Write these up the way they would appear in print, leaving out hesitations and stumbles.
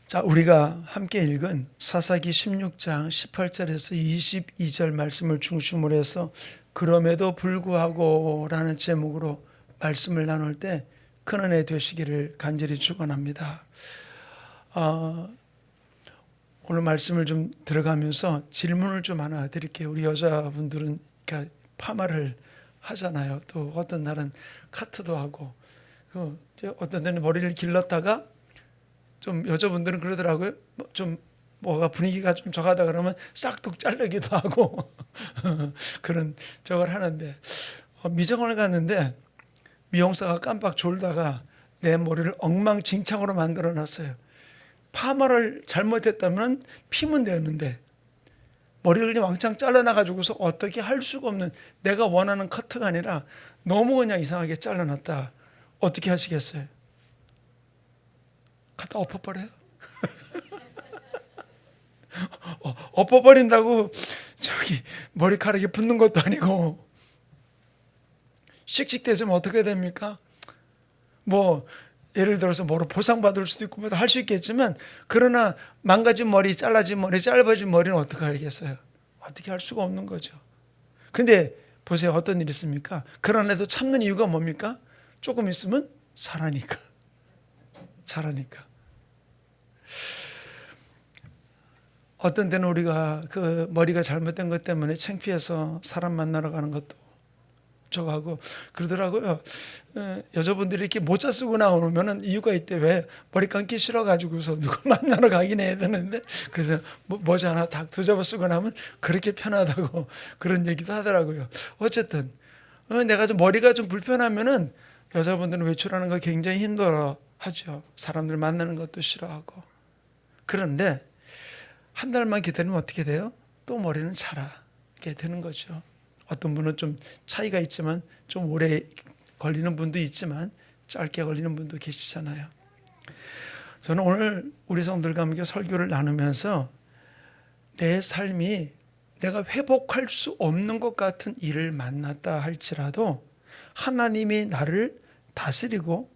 자, 우리가 함께 읽은 사사기 16장 18절에서 22절 말씀을 중심으로 해서 그럼에도 불구하고 라는 제목으로 말씀을 나눌 때 큰 은혜 되시기를 간절히 축원합니다. 오늘 말씀을 좀 들어가면서 질문을 좀 하나 드릴게요. 우리 여자분들은 그러니까 파마를 하잖아요. 또 어떤 날은 카트도 하고, 어떤 데는 머리를 길렀다가 좀 여자분들은 그러더라고요. 좀 뭐가 분위기가 좀 저하다 그러면 싹둑 자르기도 하고 그런 저걸 하는데, 미정원을 갔는데 미용사가 깜빡 졸다가 내 머리를 엉망진창으로 만들어 놨어요. 파마를 잘못했다면 피면 되는데 머리를 그냥 왕창 잘라놔가지고서 어떻게 할 수가 없는, 내가 원하는 커트가 아니라 너무 그냥 이상하게 잘라놨다. 어떻게 하시겠어요? 갖다 엎어버려요? 엎어버린다고 저기 머리카락이 붙는 것도 아니고 씩씩대지면 어떻게 됩니까? 뭐 예를 들어서 뭐로 보상받을 수도 있고 뭐 할 수 있겠지만, 그러나 망가진 머리, 잘라진 머리, 짧아진 머리는 어떻게 하겠어요? 어떻게 할 수가 없는 거죠. 근데 보세요, 어떤 일이 있습니까? 그러나도 참는 이유가 뭡니까? 조금 있으면 잘하니까. 어떤 때는 우리가 그 머리가 잘못된 것 때문에 창피해서 사람 만나러 가는 것도 저거 하고 그러더라고요. 여자분들이 이렇게 모자 쓰고 나오면은 이유가 있대. 왜? 머리 감기 싫어가지고서 누구 만나러 가긴 해야 되는데, 그래서 모자 하나 딱 뒤집어 쓰고 나면 그렇게 편하다고 그런 얘기도 하더라고요. 어쨌든 내가 좀 머리가 좀 불편하면은 여자분들은 외출하는 거 굉장히 힘들어 하죠. 사람들 만나는 것도 싫어하고. 그런데 한 달만 기다리면 어떻게 돼요? 또 머리는 자라게 되는 거죠. 어떤 분은 좀 차이가 있지만 좀 오래 걸리는 분도 있지만 짧게 걸리는 분도 계시잖아요. 저는 오늘 우리 성도들과 함께 설교를 나누면서 내 삶이 내가 회복할 수 없는 것 같은 일을 만났다 할지라도 하나님이 나를 다스리고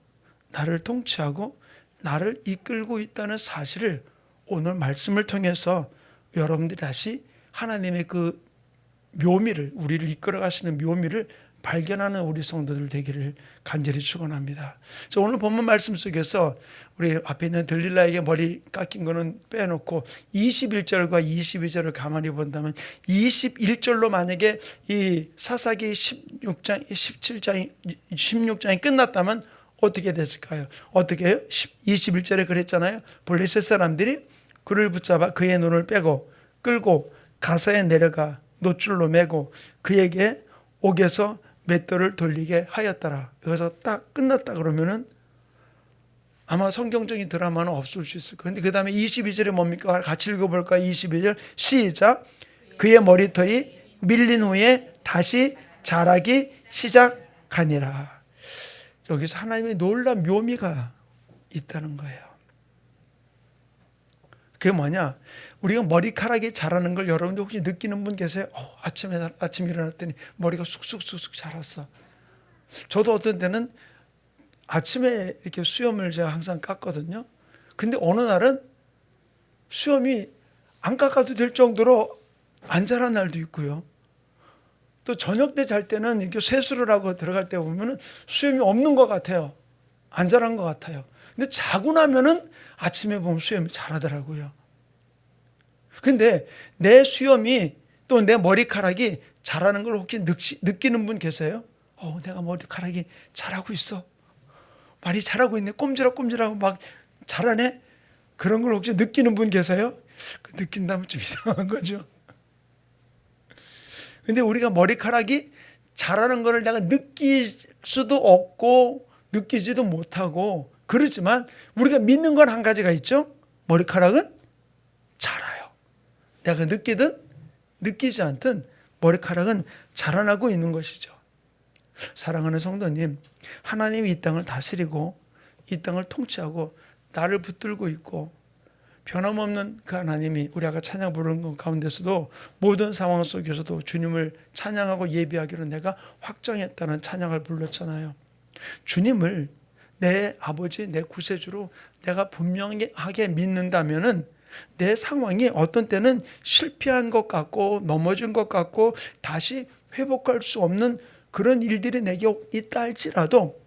나를 통치하고 나를 이끌고 있다는 사실을 오늘 말씀을 통해서 여러분들이 다시 하나님의 그 묘미를, 우리를 이끌어 가시는 묘미를 발견하는 우리 성도들 되기를 간절히 축원합니다. 오늘 본문 말씀 속에서 우리 앞에 있는 들릴라에게 머리 깎인 거는 빼놓고 21절과 22절을 가만히 본다면, 21절로 만약에 이 사사기 16장, 17장, 16장이 끝났다면 어떻게 됐을까요? 어떻게 해요? 21절에 그랬잖아요. 블레셋 사람들이 그를 붙잡아 그의 눈을 빼고 끌고 가사에 내려가 노줄로 매고 그에게 옥에서 맷돌을 돌리게 하였더라. 여기서 딱 끝났다 그러면은 아마 성경적인 드라마는 없을 수 있을 거예요. 그런데 그 다음에 22절에 뭡니까? 같이 읽어볼까요? 22절 시작. 그의 머리털이 밀린 후에 다시 자라기 시작하니라. 여기서 하나님의 놀라운 묘미가 있다는 거예요. 그게 뭐냐? 우리가 머리카락이 자라는 걸 여러분들 혹시 느끼는 분 계세요? 아침에 일어났더니 머리가 쑥쑥 자랐어. 저도 어떤 때는 아침에 이렇게 수염을 제가 항상 깎거든요. 근데 어느 날은 수염이 안 깎아도 될 정도로 안 자란 날도 있고요. 또 저녁 때 잘 때는 이렇게 세수를 하고 들어갈 때 보면은 수염이 없는 것 같아요. 안 자란 것 같아요. 근데 자고 나면은 아침에 보면 수염이 자라더라고요. 근데 내 수염이 또 내 머리카락이 자라는 걸 혹시 느끼는 분 계세요? 내가 머리카락이 자라고 있어. 많이 자라고 있네. 꼼지락꼼지락 막 자라네. 그런 걸 혹시 느끼는 분 계세요? 느낀다면 좀 이상한 거죠. 근데 우리가 머리카락이 자라는 거를 내가 느낄 수도 없고 느끼지도 못하고 그렇지만 우리가 믿는 건 한 가지가 있죠. 머리카락은 자라요. 내가 느끼든 느끼지 않든 머리카락은 자라나고 있는 것이죠. 사랑하는 성도님, 하나님이 이 땅을 다스리고 이 땅을 통치하고 나를 붙들고 있고 변함없는 그 하나님이 우리 아까 찬양 부르는 것 가운데서도 모든 상황 속에서도 주님을 찬양하고 예비하기로 내가 확정했다는 찬양을 불렀잖아요. 주님을 내 아버지, 내 구세주로 내가 분명하게 믿는다면은 내 상황이 어떤 때는 실패한 것 같고 넘어진 것 같고 다시 회복할 수 없는 그런 일들이 내게 있다 할지라도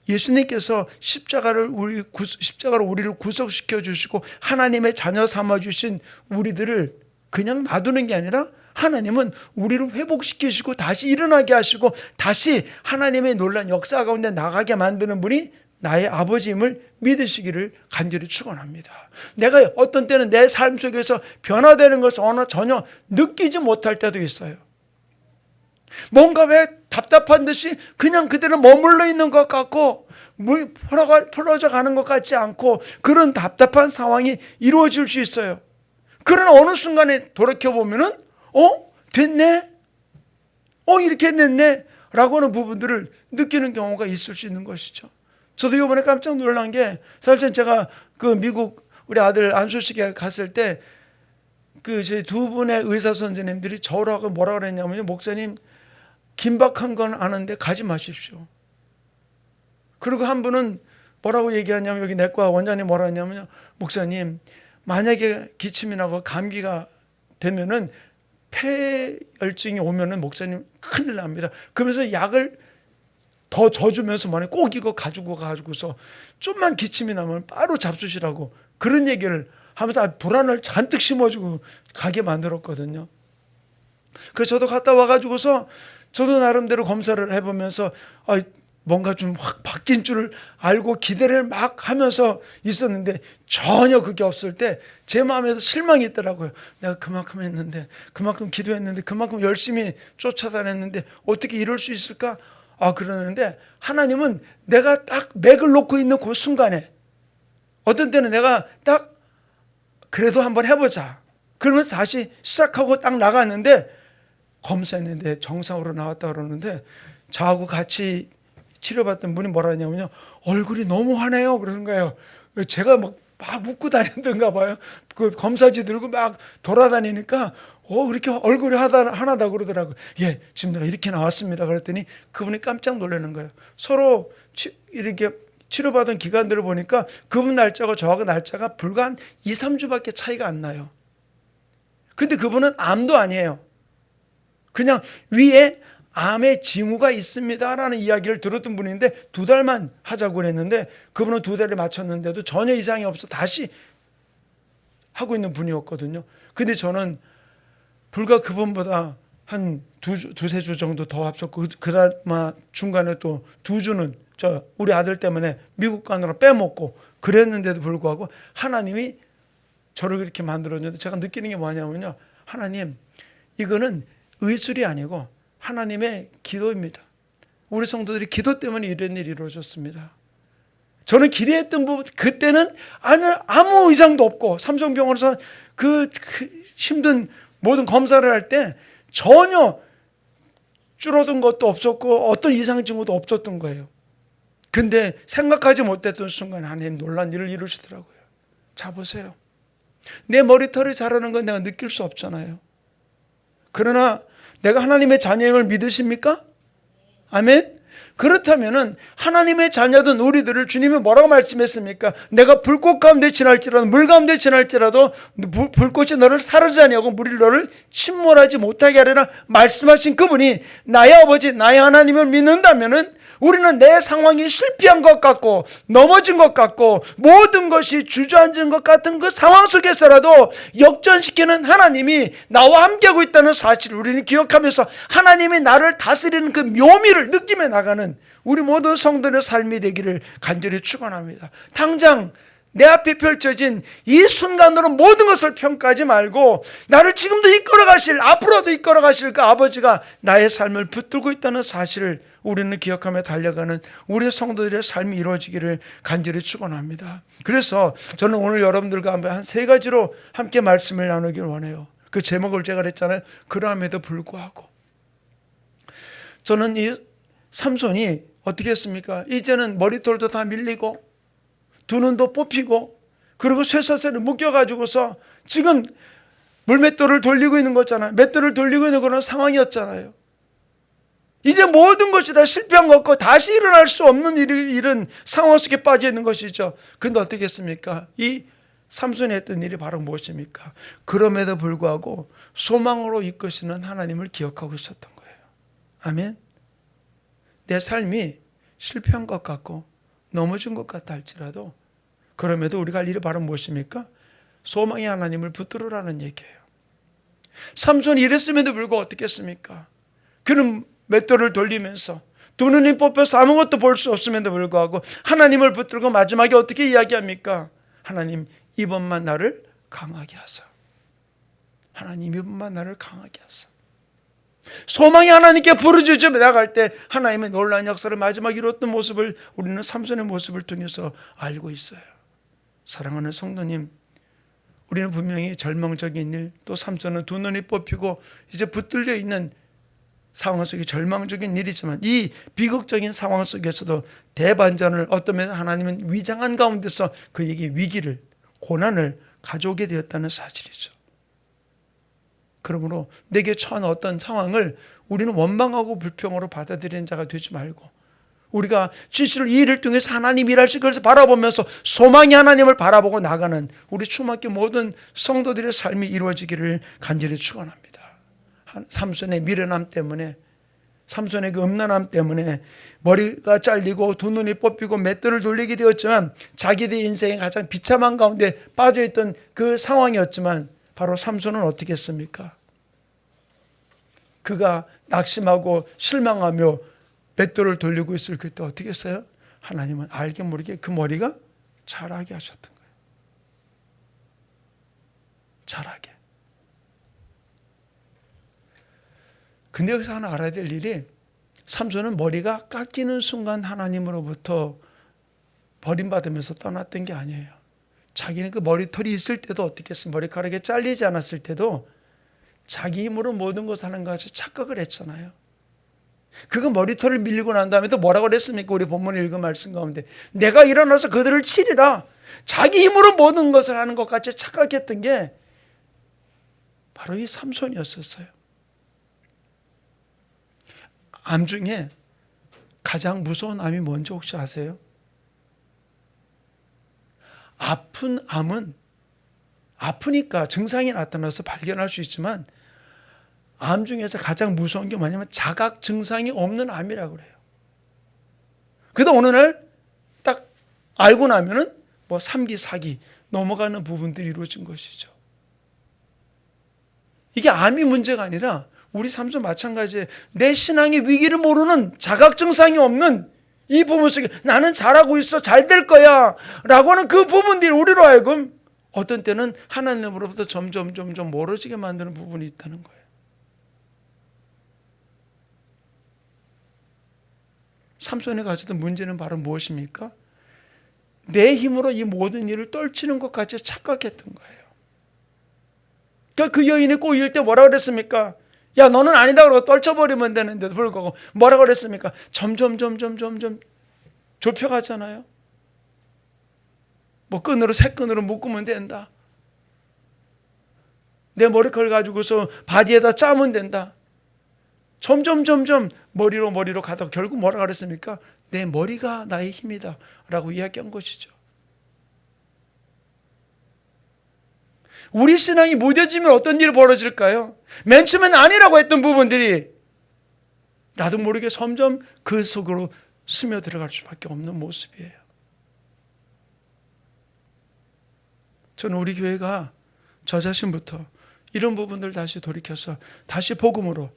예수님께서 십자가로 우리를 구속시켜 주시고 하나님의 자녀 삼아 주신 우리들을 그냥 놔두는 게 아니라 하나님은 우리를 회복시키시고 다시 일어나게 하시고 다시 하나님의 놀라운 역사 가운데 나가게 만드는 분이 나의 아버지임을 믿으시기를 간절히 축원합니다. 내가 어떤 때는 내 삶 속에서 변화되는 것을 전혀 느끼지 못할 때도 있어요. 뭔가 왜 답답한 듯이 그냥 그대로 머물러 있는 것 같고 물이 풀어져 가는 것 같지 않고 그런 답답한 상황이 이루어질 수 있어요. 그러나 어느 순간에 돌이켜보면은 됐네? 이렇게 됐네? 라고 하는 부분들을 느끼는 경우가 있을 수 있는 것이죠. 저도 이번에 깜짝 놀란 게 사실 제가 그 미국 우리 아들 안수식에 갔을 때 그 제 두 분의 의사 선생님들이 저라고 뭐라 그랬냐면요. 목사님 긴박한 건 아는데 가지 마십시오. 그리고 한 분은 뭐라고 얘기하냐면 여기 내과 원장님 뭐라 했냐면요. 목사님 만약에 기침이 나고 감기가 되면은 폐혈증이 오면은 목사님 큰일 납니다. 그러면서 약을 더 져주면서 만약 꼭 이거 가지고서 좀만 기침이 나면 바로 잡수시라고 그런 얘기를 하면서 불안을 잔뜩 심어주고 가게 만들었거든요. 그래서 저도 갔다 와가지고서 저도 나름대로 검사를 해보면서 뭔가 좀 확 바뀐 줄을 알고 기대를 막 하면서 있었는데 전혀 그게 없을 때 제 마음에서 실망이 있더라고요. 내가 그만큼 했는데 그만큼 기도했는데 그만큼 열심히 쫓아다녔는데 어떻게 이럴 수 있을까? 그러는데 하나님은 내가 딱 맥을 놓고 있는 그 순간에 어떤 때는 내가 딱 그래도 한번 해보자 그러면서 다시 시작하고 딱 나갔는데 검사했는데 정상으로 나왔다 그러는데 저하고 같이 치료받던 분이 뭐라 하냐면요. 얼굴이 너무 환해요. 그러는 거예요. 제가 막 웃고 다녔던가 봐요. 그 검사지 들고 막 돌아다니니까 그렇게 얼굴이 하나다 그러더라고요. 예, 지금 내가 이렇게 나왔습니다. 그랬더니 그분이 깜짝 놀라는 거예요. 서로 이렇게 치료받은 기간들을 보니까 그분 날짜가 저하고 날짜가 불과 한 2, 3주밖에 차이가 안 나요. 근데 그분은 암도 아니에요. 그냥 위에 암의 징후가 있습니다라는 이야기를 들었던 분인데 2달만 하자고 그랬는데 그분은 2달에 맞췄는데도 전혀 이상이 없어 다시 하고 있는 분이었거든요. 근데 저는 불과 그분보다 한 두세 주 정도 더 앞섰고 그나마 중간에 또 2주는 우리 아들 때문에 미국 가느라 빼먹고 그랬는데도 불구하고 하나님이 저를 그렇게 만들었는데 제가 느끼는 게 뭐냐면요. 하나님 이거는 의술이 아니고 하나님의 기도입니다. 우리 성도들이 기도 때문에 이런 일이 이루어졌습니다. 저는 기대했던 부분 그때는 아무 이상도 없고 삼성병원에서 그 힘든 모든 검사를 할 때 전혀 줄어든 것도 없었고 어떤 이상 징후도 없었던 거예요. 근데 생각하지 못했던 순간 하나님 놀란 일을 이루시더라고요. 자 보세요. 내 머리털이 자라는 건 내가 느낄 수 없잖아요. 그러나 내가 하나님의 자녀임을 믿으십니까? 아멘? 그렇다면은 하나님의 자녀든 우리들을 주님이 뭐라고 말씀했습니까? 내가 불꽃 가운데 지날지라도 물 가운데 지날지라도 불꽃이 너를 사르지 아니하고 물이 너를 침몰하지 못하게 하리라 말씀하신 그분이 나의 아버지 나의 하나님을 믿는다면은 우리는 내 상황이 실패한 것 같고 넘어진 것 같고 모든 것이 주저앉은 것 같은 그 상황 속에서라도 역전시키는 하나님이 나와 함께하고 있다는 사실을 우리는 기억하면서 하나님이 나를 다스리는 그 묘미를 느끼며 나가는 우리 모든 성도의 삶이 되기를 간절히 축원합니다. 당장 내 앞에 펼쳐진 이 순간으로 모든 것을 평가하지 말고 나를 지금도 이끌어 가실 앞으로도 이끌어 가실 그 아버지가 나의 삶을 붙들고 있다는 사실을 우리는 기억하며 달려가는 우리 성도들의 삶이 이루어지기를 간절히 축원합니다. 그래서 저는 오늘 여러분들과 한 3가지로 함께 말씀을 나누길 원해요. 그 제목을 제가 그랬잖아요. 그럼에도 불구하고 저는 이 삼손이 어떻게 했습니까? 이제는 머리털도 다 밀리고 두 눈도 뽑히고 그리고 쇠사슬을 묶여가지고서 지금 물맷돌을 돌리고 있는 거잖아요. 맷돌을 돌리고 있는 그런 상황이었잖아요. 이제 모든 것이 다 실패한 것 같고 다시 일어날 수 없는 일은 상황 속에 빠져 있는 것이죠. 그런데 어떻게 했습니까? 이 삼손이 했던 일이 바로 무엇입니까? 그럼에도 불구하고 소망으로 이끄시는 하나님을 기억하고 있었던 거예요. 아멘. 내 삶이 실패한 것 같고 넘어진 것 같다 할지라도 그럼에도 우리가 할 일이 바로 무엇입니까? 소망의 하나님을 붙들으라는 얘기예요. 삼손이 이랬음에도 불구하고 어떻게 했습니까? 그는 맷돌을 돌리면서 두 눈이 뽑혀서 아무것도 볼 수 없음에도 불구하고 하나님을 붙들고 마지막에 어떻게 이야기합니까? 하나님, 이번만 나를 강하게 하사. 하나님, 이번만 나를 강하게 하사. 소망이 하나님께 부르짖어 나갈 때 하나님의 놀라운 역사를 마지막에 이뤘던 모습을 우리는 삼손의 모습을 통해서 알고 있어요. 사랑하는 성도님, 우리는 분명히 절망적인 일, 또 삼손은 두 눈이 뽑히고 이제 붙들려 있는 상황 속에 절망적인 일이지만 이 비극적인 상황 속에서도 대반전을 어떤 면에서 하나님은 위장한 가운데서 그에게 위기를, 고난을 가져오게 되었다는 사실이죠. 그러므로 내게 처한 어떤 상황을 우리는 원망하고 불평으로 받아들이는 자가 되지 말고 우리가 진실을 이 일을 통해서 하나님 일하실 것을 바라보면서 소망의 하나님을 바라보고 나가는 우리 주막교 모든 성도들의 삶이 이루어지기를 간절히 축원합니다. 삼손의 미련함 때문에, 삼손의 그 음란함 때문에 머리가 잘리고 두 눈이 뽑히고 맷돌을 돌리게 되었지만 자기들의 인생의 가장 비참한 가운데 빠져있던 그 상황이었지만 바로 삼손은 어떻게 했습니까? 그가 낙심하고 실망하며 맷돌을 돌리고 있을 그때 어떻게 했어요? 하나님은 알게 모르게 그 머리가 자라게 하셨던 거예요. 자라게. 근데 여기서 하나 알아야 될 일이 삼손은 머리가 깎이는 순간 하나님으로부터 버림받으면서 떠났던 게 아니에요. 자기는 그 머리털이 있을 때도 어떻게 했어요? 머리카락이 잘리지 않았을 때도 자기 힘으로 모든 것을 하는 것 같이 착각을 했잖아요. 그가 머리털을 밀리고 난 다음에 또 뭐라고 그랬습니까? 우리 본문에 읽은 말씀 가운데 내가 일어나서 그들을 치리라. 자기 힘으로 모든 것을 하는 것 같이 착각했던 게 바로 이 삼손이었었어요. 암 중에 가장 무서운 암이 뭔지 혹시 아세요? 아픈 암은 아프니까 증상이 나타나서 발견할 수 있지만 암 중에서 가장 무서운 게 뭐냐면 자각 증상이 없는 암이라고 그래요. 그래도 어느 날 딱 알고 나면은 뭐 3기, 4기 넘어가는 부분들이 이루어진 것이죠. 이게 암이 문제가 아니라 우리 삶도 마찬가지예요. 내 신앙의 위기를 모르는 자각 증상이 없는 이 부분 속에 나는 잘하고 있어, 잘 될 거야 라고 하는 그 부분들이 우리로 하여금 어떤 때는 하나님으로부터 점점 멀어지게 만드는 부분이 있다는 거예요. 삼손이 가졌던 문제는 바로 무엇입니까? 내 힘으로 이 모든 일을 떨치는 것 같이 착각했던 거예요. 그러니까 그 여인이 꼬일 때 뭐라고 그랬습니까? 야, 너는 아니다 그러고 떨쳐버리면 되는데도 불구하고 뭐라고 그랬습니까? 점점 좁혀가잖아요. 뭐 끈으로 새 끈으로 묶으면 된다. 내 머리칼 가지고서 바디에다 짜면 된다. 점점 머리로 가다가 결국 뭐라고 그랬습니까? 내 머리가 나의 힘이다 라고 이야기한 것이죠. 우리 신앙이 무뎌지면 어떤 일이 벌어질까요? 맨 처음엔 아니라고 했던 부분들이 나도 모르게 점점 그 속으로 스며들어갈 수밖에 없는 모습이에요. 저는 우리 교회가 저 자신부터 이런 부분들 다시 돌이켜서 다시 복음으로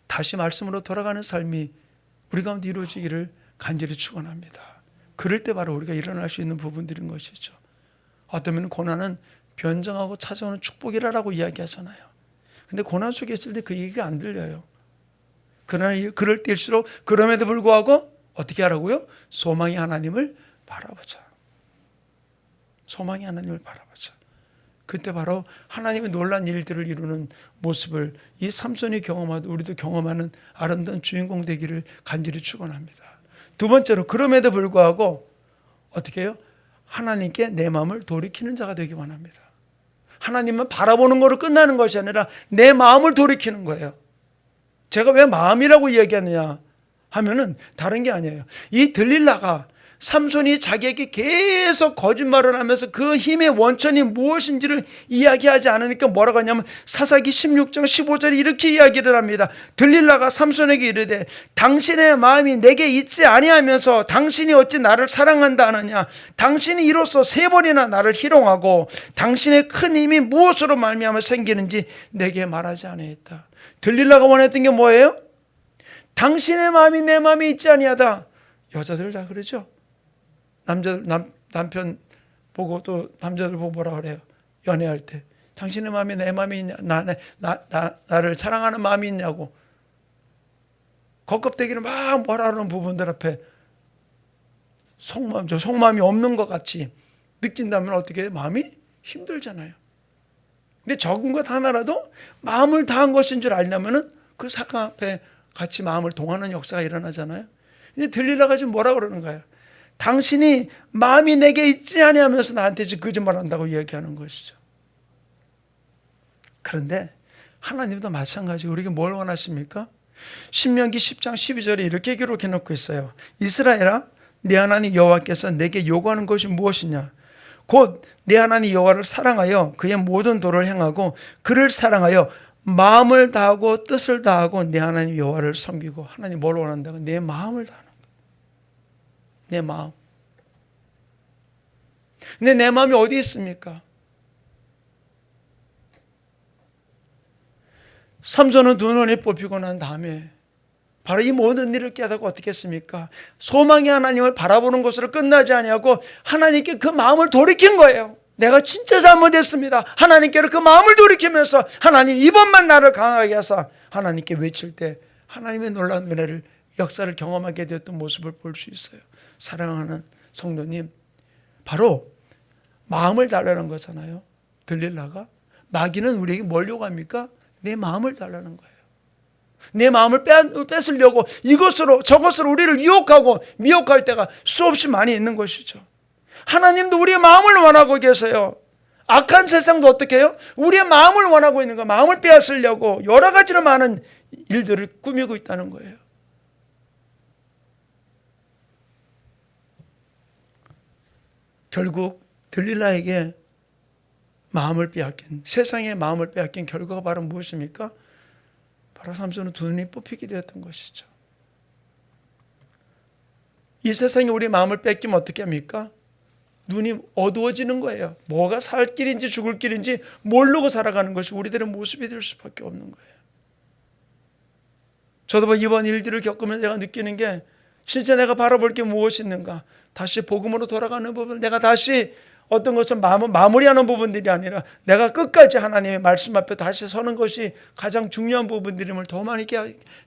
다시 말씀으로 돌아가는 삶이 우리 가운데 이루어지기를 간절히 축원합니다. 그럴 때 바로 우리가 일어날 수 있는 부분들인 것이죠. 어쩌면 고난은 변정하고 찾아오는 축복이라고 이야기하잖아요. 근데 고난 속에 있을 때 그 얘기가 안 들려요. 그러나 그럴 때일수록 그럼에도 불구하고 어떻게 하라고요? 소망의 하나님을 바라보자. 소망의 하나님을 바라보자. 그때 바로 하나님의 놀라운 일들을 이루는 모습을 이 삼손이 경험하고 우리도 경험하는 아름다운 주인공 되기를 간절히 축원합니다. 두 번째로 그럼에도 불구하고 어떻게 해요? 하나님께 내 마음을 돌이키는 자가 되기 원합니다. 하나님만 바라보는 거로 끝나는 것이 아니라 내 마음을 돌이키는 거예요. 제가 왜 마음이라고 이야기하느냐 하면은 다른 게 아니에요. 이 들릴라가 삼손이 자기에게 계속 거짓말을 하면서 그 힘의 원천이 무엇인지를 이야기하지 않으니까 뭐라고 하냐면 사사기 16장 15절에 이렇게 이야기를 합니다. 들릴라가 삼손에게 이르되 당신의 마음이 내게 있지 아니하면서 당신이 어찌 나를 사랑한다 하느냐. 당신이 이로써 3번이나 나를 희롱하고 당신의 큰 힘이 무엇으로 말미암아 생기는지 내게 말하지 아니했다. 들릴라가 원했던 게 뭐예요? 당신의 마음이 내 마음이 있지 아니하다. 여자들 다 그러죠. 남편 보고 또 남자들 보고 뭐라 그래요? 연애할 때 당신의 마음이 내 마음이 있냐? 나를 사랑하는 마음이 있냐고 겉껍데기를 막 뭐라 하는 부분들 앞에 속마음이 없는 것 같이 느낀다면 어떻게 마음이 힘들잖아요. 근데 적은 것 하나라도 마음을 다한 것인 줄 알려면은 그 사람 앞에 같이 마음을 동하는 역사가 일어나잖아요. 근데 들릴라가 지금 뭐라 그러는 거예요? 당신이 마음이 내게 있지 아니하면서 나한테 지금 거짓말한다고 이야기하는 것이죠. 그런데 하나님도 마찬가지로 우리에게 뭘 원하십니까? 신명기 10장 12절에 이렇게 기록해 놓고 있어요. 이스라엘아, 내 하나님 여호와께서 내게 요구하는 것이 무엇이냐? 곧 내 하나님 여호와를 사랑하여 그의 모든 도를 행하고 그를 사랑하여 마음을 다하고 뜻을 다하고 내 하나님 여호와를 섬기고. 하나님 뭘 원한다고? 내 마음을 다하는 거예요. 내 마음. 근데 내 마음이 어디 있습니까? 삼손은 두 눈이 뽑히고 난 다음에 바로 이 모든 일을 깨닫고 어떻게 했습니까? 소망의 하나님을 바라보는 것으로 끝나지 아니하고 하나님께 그 마음을 돌이킨 거예요. 내가 진짜 잘못했습니다. 하나님께로 그 마음을 돌이키면서 하나님 이번만 나를 강하게 하사 하나님께 외칠 때 하나님의 놀라운 은혜를 역사를 경험하게 되었던 모습을 볼 수 있어요. 사랑하는 성도님, 바로 마음을 달라는 거잖아요. 들릴라가 마귀는 우리에게 뭘 요구합니까? 내 마음을 달라는 거예요. 내 마음을 뺏으려고 이것으로 저것으로 우리를 유혹하고 미혹할 때가 수없이 많이 있는 것이죠. 하나님도 우리의 마음을 원하고 계세요. 악한 세상도 어떻게 해요? 우리의 마음을 원하고 있는 거예요. 마음을 빼앗으려고 여러 가지로 많은 일들을 꾸미고 있다는 거예요. 결국 들릴라에게 마음을 빼앗긴, 세상의 마음을 빼앗긴 결과가 바로 무엇입니까? 바로 삼손은 두 눈이 뽑히게 되었던 것이죠. 이 세상에 우리 마음을 뺏기면 어떻게 합니까? 눈이 어두워지는 거예요. 뭐가 살 길인지 죽을 길인지 모르고 살아가는 것이 우리들의 모습이 될 수밖에 없는 거예요. 저도 이번 일들을 겪으면서 제가 느끼는 게 진짜 내가 바라볼 게 무엇이 있는가? 다시 복음으로 돌아가는 부분, 내가 다시 어떤 것은 마무리하는 부분들이 아니라 내가 끝까지 하나님의 말씀 앞에 다시 서는 것이 가장 중요한 부분들임을 더 많이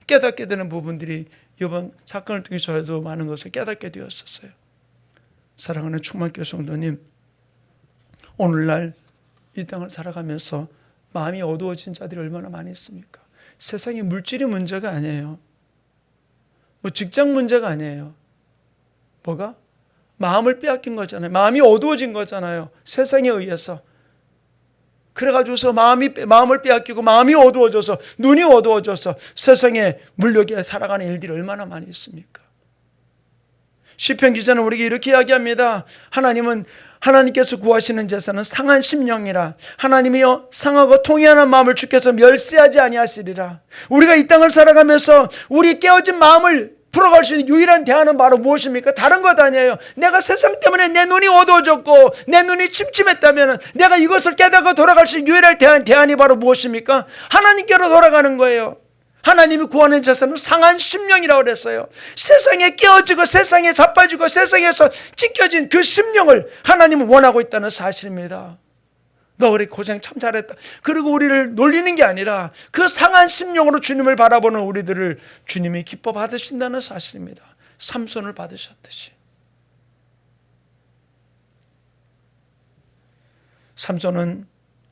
깨닫게 되는 부분들이 이번 사건을 통해 저도 많은 것을 깨닫게 되었었어요. 사랑하는 충만교회 성도님, 오늘날 이 땅을 살아가면서 마음이 어두워진 자들이 얼마나 많이 있습니까? 세상의 물질이 문제가 아니에요. 직장 문제가 아니에요. 뭐가? 마음을 빼앗긴 거잖아요. 마음이 어두워진 거잖아요. 세상에 의해서. 그래가지고서 마음을 빼앗기고 마음이 어두워져서 눈이 어두워져서 세상에 물욕에 살아가는 일들이 얼마나 많이 있습니까? 시편 기자는 우리에게 이렇게 이야기합니다. 하나님께서 구하시는 제사는 상한 심령이라. 하나님이여 상하고 통회하는 마음을 주께서 멸시하지 아니하시리라. 우리가 이 땅을 살아가면서 우리 깨어진 마음을 풀어갈 수 있는 유일한 대안은 바로 무엇입니까? 다른 것 아니에요. 내가 세상 때문에 내 눈이 어두워졌고 내 눈이 침침했다면 내가 이것을 깨닫고 돌아갈 수 있는 유일한 대안이 바로 무엇입니까? 하나님께로 돌아가는 거예요. 하나님이 구하는 제사는 상한 심령이라고 그랬어요. 세상에 깨어지고 세상에 자빠지고 세상에서 찢겨진 그 심령을 하나님은 원하고 있다는 사실입니다. 너 그래 고생 참 잘했다. 그리고 우리를 놀리는 게 아니라 그 상한 심령으로 주님을 바라보는 우리들을 주님이 기뻐 받으신다는 사실입니다. 삼손을 받으셨듯이. 삼손은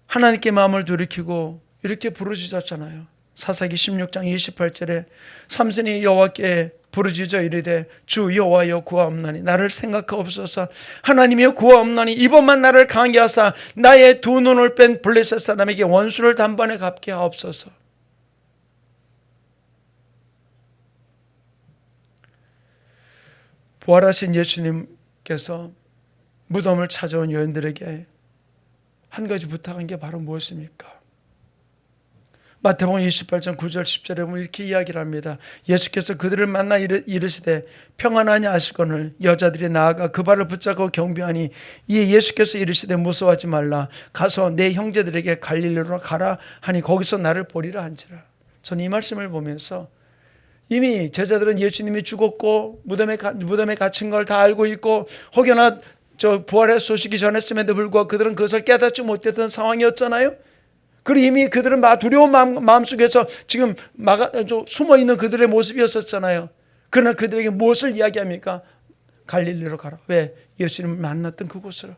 하나님께 마음을 돌이키고 이렇게 부르짖었잖아요. 사사기 16장 28절에 삼손이 여호와께 부르짖어 이르되 주 여호와여 구하옵나니 나를 생각하옵소서. 하나님이여 구하옵나니 이번만 나를 강하게 하사 나의 두 눈을 뺀 블레셋 사람에게 원수를 단번에 갚게 하옵소서. 부활하신 예수님께서 무덤을 찾아온 여인들에게 한 가지 부탁한 게 바로 무엇입니까? 마태복음 28장 9절 10절에 보면 이렇게 이야기를 합니다. 예수께서 그들을 만나 이르시되 평안하냐 하시거늘 여자들이 나아가 그 발을 붙잡고 경배하니 이에 예수께서 이르시되 무서워하지 말라 가서 내 형제들에게 갈릴리로 가라 하니 거기서 나를 보리라 한지라. 저는 이 말씀을 보면서 이미 제자들은 예수님이 죽었고 무덤에 갇힌 걸 다 알고 있고 혹여나 부활의 소식이 전했음에도 불구하고 그들은 그것을 깨닫지 못했던 상황이었잖아요. 그리고 이미 그들은 두려운 마음속에서 지금 숨어있는 그들의 모습이었었잖아요. 그러나 그들에게 무엇을 이야기합니까? 갈릴리로 가라. 왜? 예수님을 만났던 그곳으로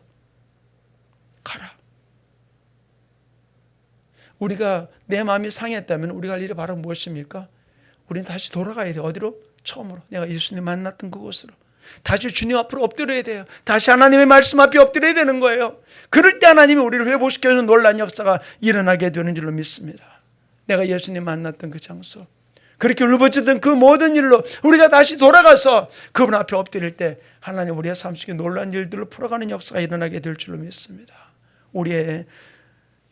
가라. 우리가 내 마음이 상했다면 우리가 할 일이 바로 무엇입니까? 우리는 다시 돌아가야 돼요. 어디로? 처음으로 내가 예수님 만났던 그곳으로 다시 주님 앞으로 엎드려야 돼요. 다시 하나님의 말씀 앞에 엎드려야 되는 거예요. 그럴 때 하나님이 우리를 회복시켜주는 놀라운 역사가 일어나게 되는 줄로 믿습니다. 내가 예수님 만났던 그 장소, 그렇게 울부짖던 그 모든 일로 우리가 다시 돌아가서 그분 앞에 엎드릴 때 하나님 우리의 삶 속에 놀라운 일들을 풀어가는 역사가 일어나게 될 줄로 믿습니다. 우리의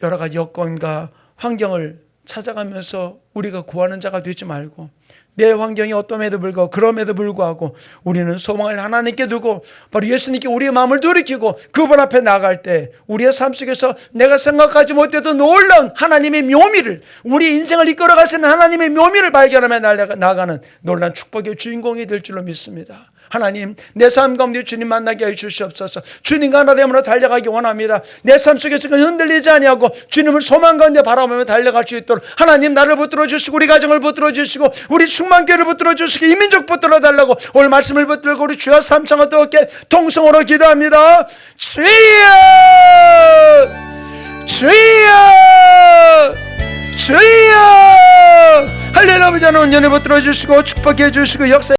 여러 가지 여건과 환경을 찾아가면서 우리가 구하는 자가 되지 말고 내 환경이 어떠함에도 불구하고 그럼에도 불구하고 우리는 소망을 하나님께 두고 바로 예수님께 우리의 마음을 돌이키고 그분 앞에 나갈 때 우리의 삶 속에서 내가 생각하지 못했던 놀라운 하나님의 묘미를, 우리 인생을 이끌어가시는 하나님의 묘미를 발견하며 나가는 놀라운 축복의 주인공이 될 줄로 믿습니다. 하나님, 내 삶 가운데 주님 만나게 해 주시옵소서. 주님과 하나됨으로 달려가기 원합니다. 내 삶 속에서 흔들리지 아니하고 주님을 소망 가운데 바라보며 달려갈 수 있도록 하나님 나를 붙들어 주시고 우리 가정을 붙들어 주시고 우리 충만교회를 붙들어 주시고 이 민족 붙들어 달라고 오늘 말씀을 붙들고 우리 주여 삼창을 뜨겁게 통성으로 기도합니다. 주여 주여 주여 할렐루야. 아버지 하나님 은혜를 붙들어 주시고 축복해 주시고 역사